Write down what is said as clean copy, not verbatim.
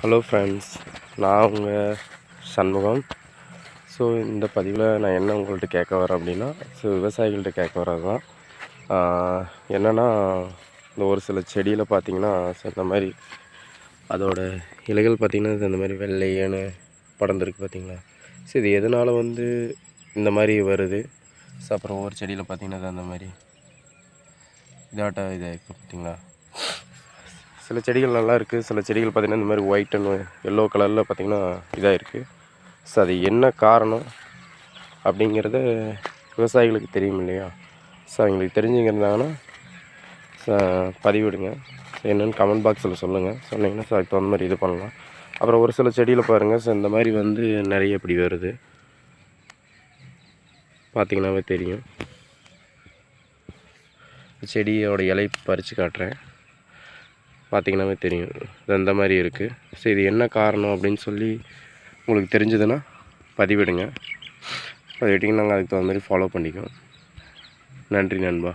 Hello friends, நான் உங்கள் Shanmugam. So இந்த பதிவில் நான் என்ன உங்கள்கிட்ட கேட்க வரேன் அப்படின்னா, விவசாயிகள்கிட்ட கேட்க வர்றது தான். என்னென்னா, இந்த ஒரு சில செடியில் பார்த்திங்கன்னா இந்த மாதிரி அதோட இலைகள் பார்த்திங்கன்னா இந்த மாதிரி வெள்ளையேன்னு படர்ந்துருக்கு பார்த்திங்களா. ஸோ இது எதனால் இந்த மாதிரி வருது. ஸோ அப்புறம் ஒவ்வொரு செடியில் பார்த்திங்கன்னா அந்த மாதிரி இதாட்டம் இதாக பார்த்திங்களா. சில செடிகள் நல்லா இருக்குது, சில செடிகள் பார்த்திங்கன்னா இந்த மாதிரி ஒயிட் அண்ட் எல்லோ கலரில் பார்த்திங்கன்னா இதாக இருக்குது. ஸோ அது என்ன காரணம் அப்படிங்கிறத விவசாயிகளுக்கு தெரியும் இல்லையா. ஸோ அவங்களுக்கு தெரிஞ்சுங்கிறதாங்கன்னா பதிவிடுங்க. என்னென்னு கமெண்ட் பாக்ஸில் சொல்லுங்கள். சொன்னீங்கன்னா ஸோ அதுக்கு தகுந்த மாதிரி இது பண்ணலாம். அப்புறம் ஒரு சில செடியில் பாருங்கள், ஸோ இந்த மாதிரி நிறைய இப்படி வருது பார்த்திங்கனாவே தெரியும். செடியோட இலை பறித்து காட்டுறேன், பார்த்திங்கனாவே தெரியும். இந்த மாதிரி இருக்குது. ஸோ இது என்ன காரணம் அப்படின்னு சொல்லி உங்களுக்கு தெரிஞ்சதுன்னா பதிவிடுங்க. பதிவிட்டிங்கன்னா நாங்கள் அதுக்கு தகுந்த மாதிரி ஃபாலோ பண்ணிக்குவோம். நன்றி நண்பா.